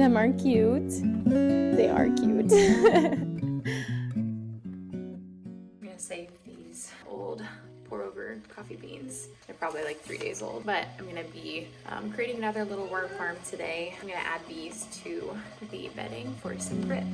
them are cute. They are cute. I'm gonna save these old pour over coffee beans. They're probably like 3 days old, but I'm gonna be creating another little worm farm today. I'm gonna add these to the bedding for some grit.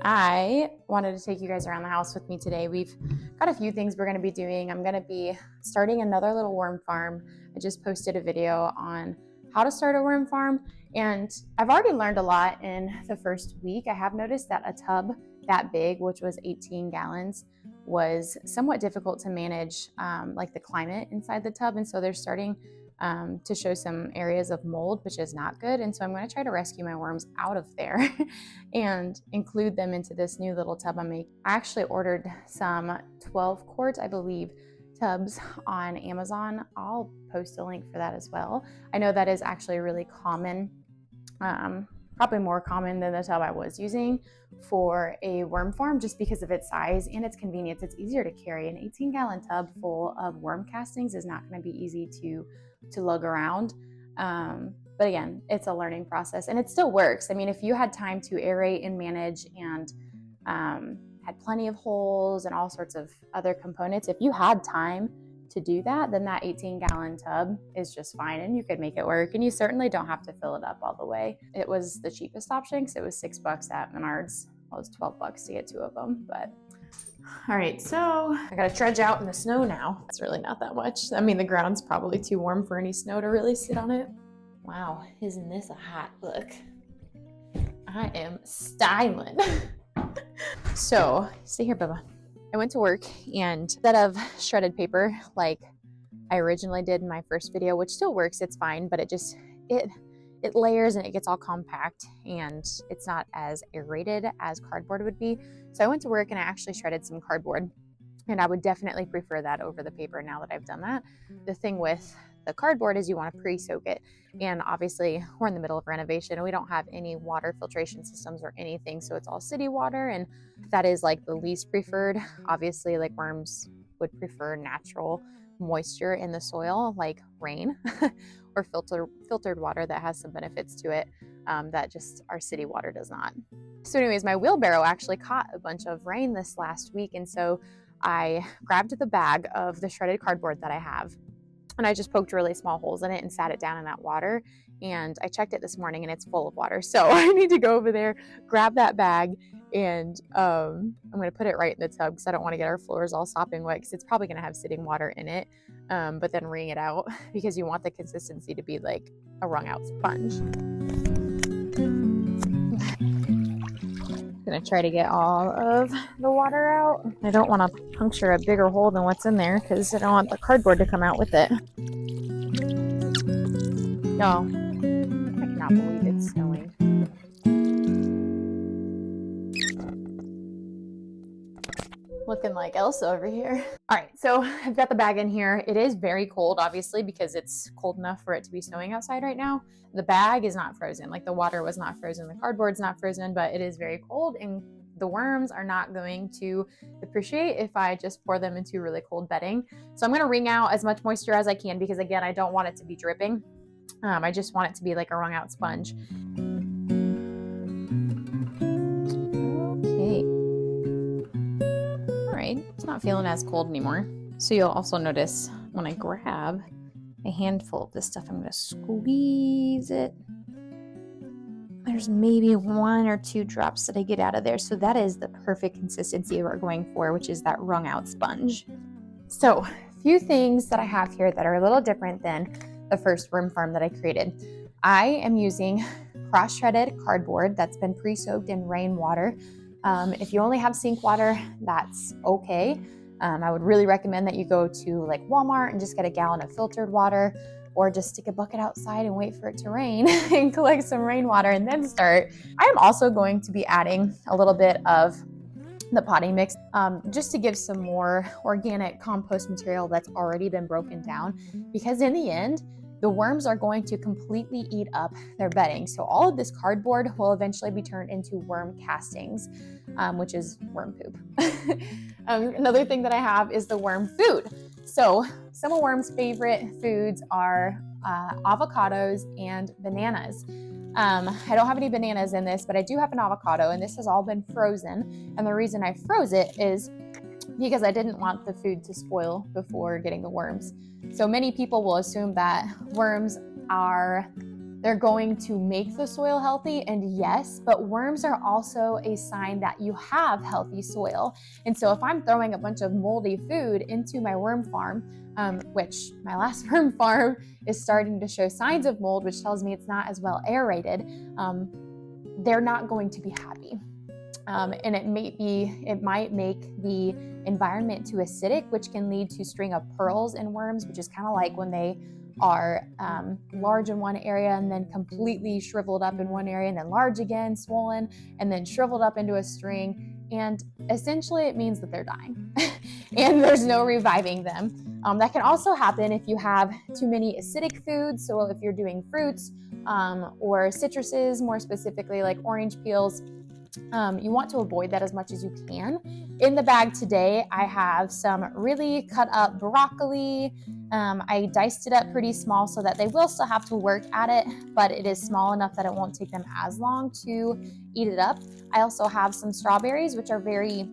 I wanted to take you guys around the house with me today. We've got a few things we're going to be doing. I'm going to be starting another little worm farm. I just posted a video on how to start a worm farm, and I've already learned a lot in the first week. I have noticed that a tub that big, which was 18 gallons, was somewhat difficult to manage, like the climate inside the tub, and so they're starting to show some areas of mold, which is not good. And so I'm going to try to rescue my worms out of there and include them into this new little tub I'm making. I actually ordered some 12 quart, I believe, tubs on Amazon. I'll post a link for that as well. I know that is actually really common, probably more common than the tub I was using for a worm farm, just because of its size and its convenience. It's easier to carry. An 18-gallon tub full of worm castings is not going to be easy to lug around. But again, it's a learning process and it still works. I mean, if you had time to aerate and manage and had plenty of holes and all sorts of other components, if you had time to do that, then that 18-gallon tub is just fine and you could make it work, and you certainly don't have to fill it up all the way. It was the cheapest option because it was $6 at Menards. Well, it was $12 to get 2 of them, but all right, so I gotta trudge out in the snow now. It's really not that much. I mean, the ground's probably too warm for any snow to really sit on it. Wow, isn't this a hot look? I am styling. So, stay here, Bubba. I went to work, and instead of shredded paper like I originally did in my first video, which still works, it's fine, but it layers and it gets all compact and it's not as aerated as cardboard would be. So I went to work and I actually shredded some cardboard, and I would definitely prefer that over the paper now that I've done that. The thing with the cardboard is you want to pre-soak it, and obviously we're in the middle of renovation and we don't have any water filtration systems or anything, so it's all city water, and that is like the least preferred. Obviously, like, worms would prefer natural moisture in the soil, like rain or filtered water that has some benefits to it that just our city water does not. So anyways, my wheelbarrow actually caught a bunch of rain this last week, and so I grabbed the bag of the shredded cardboard that I have, and I just poked really small holes in it and sat it down in that water, and I checked it this morning and it's full of water. So I need to go over there, grab that bag, and I'm going to put it right in the tub because I don't want to get our floors all sopping wet, because it's probably going to have sitting water in it, but then wring it out because you want the consistency to be like a wrung out sponge. I'm going to try to get all of the water out. I don't want to puncture a bigger hole than what's in there because I don't want the cardboard to come out with it. No, I cannot believe it's snowing. Looking like Elsa over here. All right, so I've got the bag in here. It is very cold, obviously, because it's cold enough for it to be snowing outside right now. The bag is not frozen, like the water was not frozen, the cardboard's not frozen, but it is very cold, and the worms are not going to appreciate if I just pour them into really cold bedding. So I'm gonna wring out as much moisture as I can, because again, I don't want it to be dripping. I just want it to be like a wrung out sponge. Okay. All right, it's not feeling as cold anymore. So you'll also notice when I grab a handful of this stuff, I'm gonna squeeze it. There's maybe 1 or 2 drops that I get out of there. So that is the perfect consistency we're going for, which is that wrung out sponge. So a few things that I have here that are a little different than the first worm farm that I created. I am using cross-shredded cardboard that's been pre-soaked in rainwater. If you only have sink water, that's okay. I would really recommend that you go to like Walmart and just get a gallon of filtered water, or just stick a bucket outside and wait for it to rain and collect some rainwater and then start. I am also going to be adding a little bit of the potting mix just to give some more organic compost material that's already been broken down, because in the end, the worms are going to completely eat up their bedding. So all of this cardboard will eventually be turned into worm castings, which is worm poop. Another thing that I have is the worm food. So some of worms' favorite foods are avocados and bananas. I don't have any bananas in this, but I do have an avocado, and this has all been frozen. And the reason I froze it is because I didn't want the food to spoil before getting the worms. So many people will assume that worms they're going to make the soil healthy, and yes, but worms are also a sign that you have healthy soil. And so if I'm throwing a bunch of moldy food into my worm farm, which my last worm farm is starting to show signs of mold, which tells me it's not as well aerated, they're not going to be happy. And it might make the environment too acidic, which can lead to string of pearls in worms, which is kind of like when they are large in one area and then completely shriveled up in one area and then large again, swollen, and then shriveled up into a string. And essentially it means that they're dying and there's no reviving them. That can also happen if you have too many acidic foods. So if you're doing fruits or citruses, more specifically like orange peels, you want to avoid that as much as you can. In the bag today, I have some really cut up broccoli. I diced it up pretty small so that they will still have to work at it, but it is small enough that it won't take them as long to eat it up. I also have some strawberries, which are very,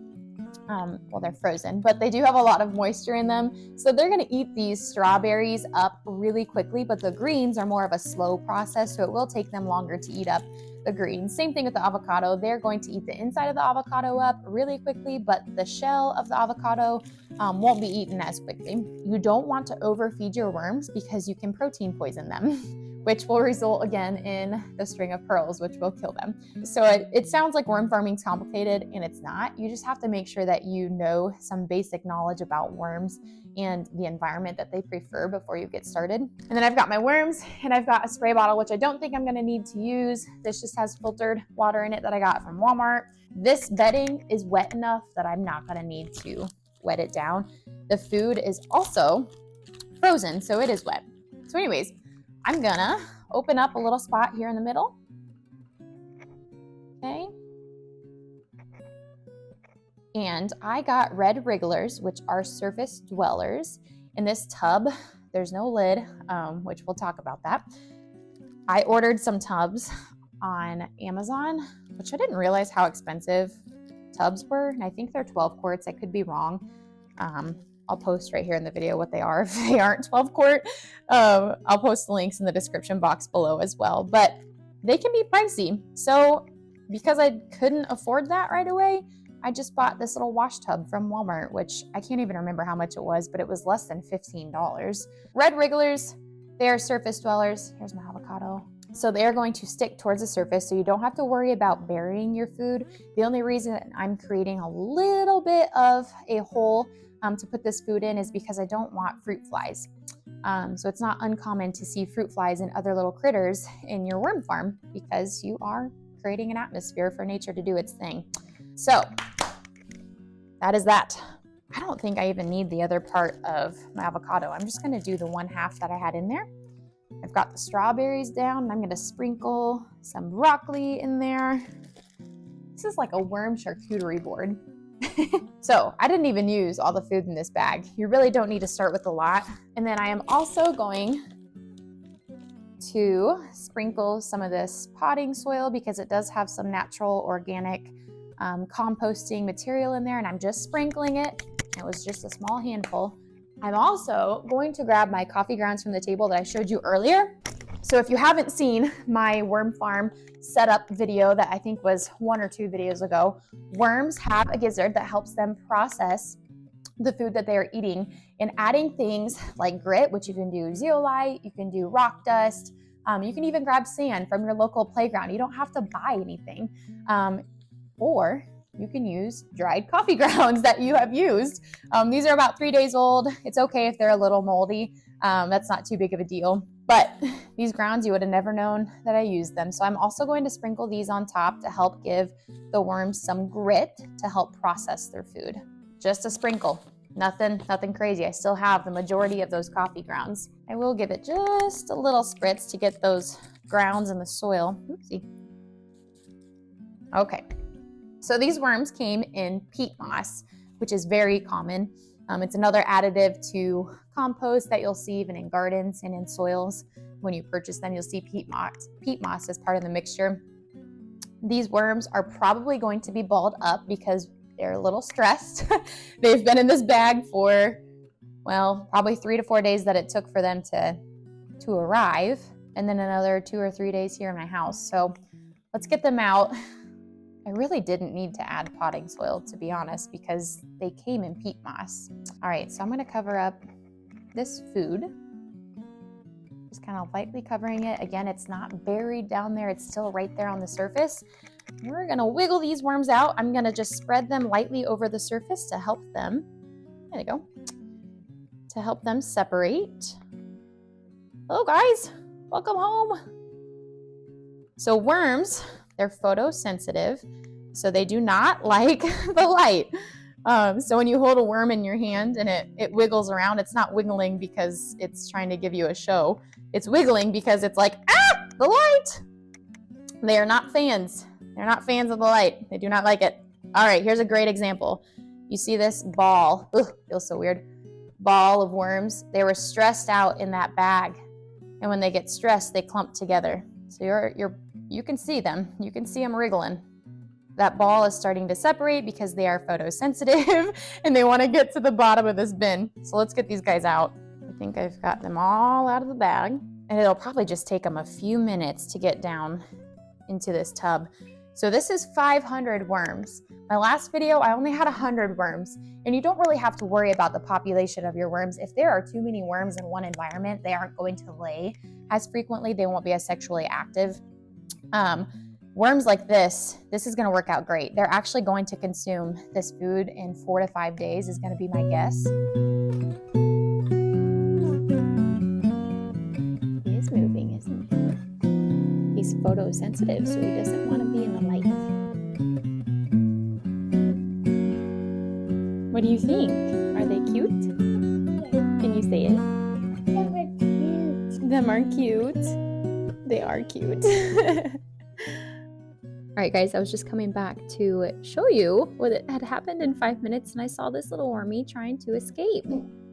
well, they're frozen, but they do have a lot of moisture in them. So they're going to eat these strawberries up really quickly, but the greens are more of a slow process, so it will take them longer to eat up the greens. Same thing with the avocado. They're going to eat the inside of the avocado up really quickly, but the shell of the avocado won't be eaten as quickly. You don't want to overfeed your worms because you can protein poison them, which will result again in the string of pearls, which will kill them. So it sounds like worm farming is complicated, and it's not. You just have to make sure that you know some basic knowledge about worms and the environment that they prefer before you get started. And then I've got my worms, and I've got a spray bottle, which I don't think I'm gonna need to use. This just has filtered water in it that I got from Walmart. This bedding is wet enough that I'm not gonna need to wet it down. The food is also frozen, so it is wet. So anyways, I'm gonna open up a little spot here in the middle. Okay. And I got red wrigglers, which are surface dwellers. In this tub, there's no lid, which we'll talk about that. I ordered some tubs on Amazon, which I didn't realize how expensive tubs were. And I think they're 12 quarts. I could be wrong. I'll post right here in the video what they are if they aren't 12 quart. I'll post the links in the description box below as well, but they can be pricey. So because I couldn't afford that right away, I just bought this little wash tub from Walmart, which I can't even remember how much it was, but it was less than $15. Red wrigglers, they are surface dwellers. Here's my avocado. So they are going to stick towards the surface, so you don't have to worry about burying your food. The only reason I'm creating a little bit of a hole to put this food in is because I don't want fruit flies. So it's not uncommon to see fruit flies and other little critters in your worm farm because you are creating an atmosphere for nature to do its thing. So that is that. I don't think I even need the other part of my avocado. I'm just gonna do the one half that I had in there. I've got the strawberries down, and I'm gonna sprinkle some broccoli in there. This is like a worm charcuterie board. So I didn't even use all the food in this bag. You really don't need to start with a lot. And then I am also going to sprinkle some of this potting soil because it does have some natural organic composting material in there, and I'm just sprinkling it. It was just a small handful. I'm also going to grab my coffee grounds from the table that I showed you earlier. So if you haven't seen my worm farm setup video that I think was 1 or 2 videos ago, worms have a gizzard that helps them process the food that they are eating, and adding things like grit, which you can do zeolite, you can do rock dust, you can even grab sand from your local playground. You don't have to buy anything. Or you can use dried coffee grounds that you have used. These are about 3 days old. It's okay if they're a little moldy. That's not too big of a deal. But these grounds, you would have never known that I used them. So I'm also going to sprinkle these on top to help give the worms some grit to help process their food. Just a sprinkle, nothing crazy. I still have the majority of those coffee grounds. I will give it just a little spritz to get those grounds in the soil. Oopsie. Okay. So these worms came in peat moss, which is very common. It's another additive to compost that you'll see even in gardens and in soils. When you purchase them, you'll see peat moss as part of the mixture. These worms are probably going to be balled up because they're a little stressed. They've been in this bag for, well, probably 3 to 4 days that it took for them to arrive, and then another 2 or 3 days here in my house. So let's get them out. I really didn't need to add potting soil, to be honest, because they came in peat moss. All right, so I'm gonna cover up this food. Just kind of lightly covering it. Again, it's not buried down there. It's still right there on the surface. We're gonna wiggle these worms out. I'm gonna just spread them lightly over the surface to help them, there they go, to help them separate. Hello guys, welcome home. So worms, they're photosensitive, so they do not like the light. So when you hold a worm in your hand and it wiggles around, it's not wiggling because it's trying to give you a show. It's wiggling because it's like, ah, the light. They are not fans. They're not fans of the light. They do not like it. All right, here's a great example. You see this ball, ugh, feels so weird, ball of worms. They were stressed out in that bag. And when they get stressed, they clump together. So you can see them. You can see them wriggling. That ball is starting to separate because they are photosensitive and they want to get to the bottom of this bin. So let's get these guys out. I think I've got them all out of the bag, and it'll probably just take them a few minutes to get down into this tub. So this is 500 worms. My last video, I only had 100 worms, and you don't really have to worry about the population of your worms. If there are too many worms in one environment, they aren't going to lay as frequently. They won't be as sexually active. Worms like this is going to work out great. They're actually going to consume this food in 4 to 5 days is going to be my guess. He is moving, isn't he? He's photosensitive, so he doesn't want to be in the light. What do you think? Are they cute? Can you say it? Them are cute. They are cute. All right, guys, I was just coming back to show you what had happened in 5 minutes, and I saw this little wormy trying to escape.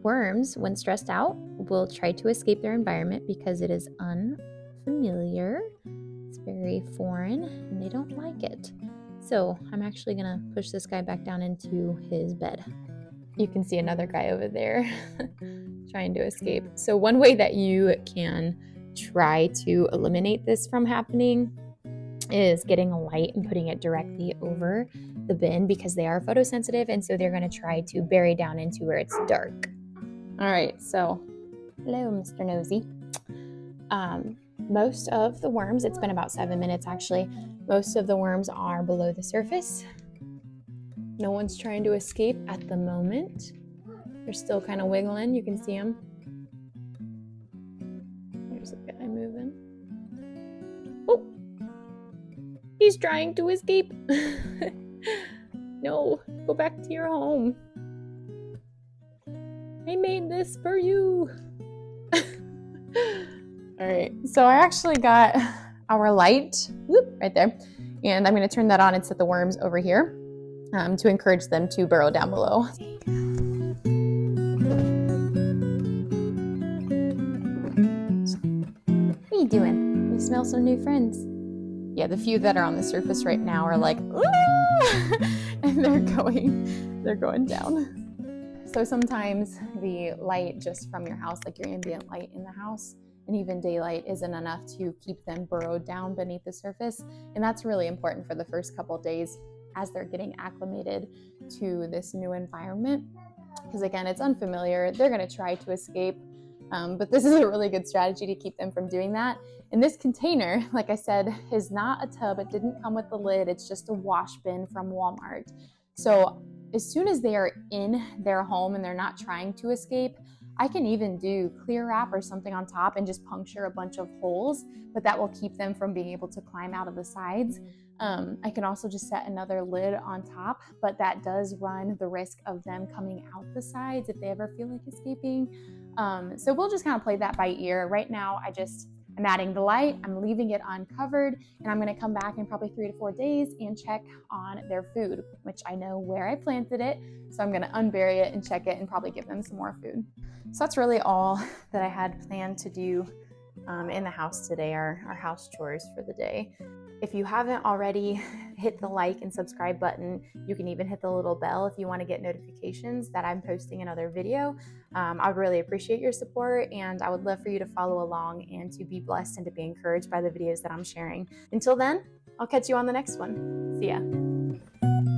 Worms, when stressed out, will try to escape their environment because it is unfamiliar. It's very foreign, and they don't like it. So I'm actually gonna push this guy back down into his bed. You can see another guy over there trying to escape. So one way that you can try to eliminate this from happening is getting a light and putting it directly over the bin, because they are photosensitive, and so they're going to try to bury down into where it's dark. All right, so hello, Mr. Nosy. Most of the worms, it's been about 7 minutes actually, most of the worms are below the surface. No one's trying to escape at the moment. They're still kind of wiggling. You can see them. There's a guy moving. Oh! He's trying to escape. No, go back to your home. I made this for you. All right, so I actually got our light, whoop, right there. And I'm gonna turn that on and set the worms over here to encourage them to burrow down below. What are you doing? You smell some new friends. Yeah, the few that are on the surface right now are like, ooh! And they're going down. So sometimes the light just from your house, like your ambient light in the house, and even daylight isn't enough to keep them burrowed down beneath the surface. And that's really important for the first couple days as they're getting acclimated to this new environment. Because again, it's unfamiliar. They're gonna try to escape, but this is a really good strategy to keep them from doing that. And this container, like I said, is not a tub. It didn't come with the lid. It's just a wash bin from Walmart. So as soon as they are in their home and they're not trying to escape, I can even do clear wrap or something on top and just puncture a bunch of holes, but that will keep them from being able to climb out of the sides. I can also just set another lid on top, but that does run the risk of them coming out the sides if they ever feel like escaping. So we'll just kind of play that by ear. Right now, I just I'm adding the light, I'm leaving it uncovered, and I'm gonna come back in probably 3 to 4 days and check on their food, which I know where I planted it. So I'm gonna unbury it and check it and probably give them some more food. So that's really all that I had planned to do in the house today, our house chores for the day. If you haven't already, hit the like and subscribe button. You can even hit the little bell if you want to get notifications that I'm posting another video. I would really appreciate your support, and I would love for you to follow along and to be blessed and to be encouraged by the videos that I'm sharing. Until then, I'll catch you on the next one. See ya.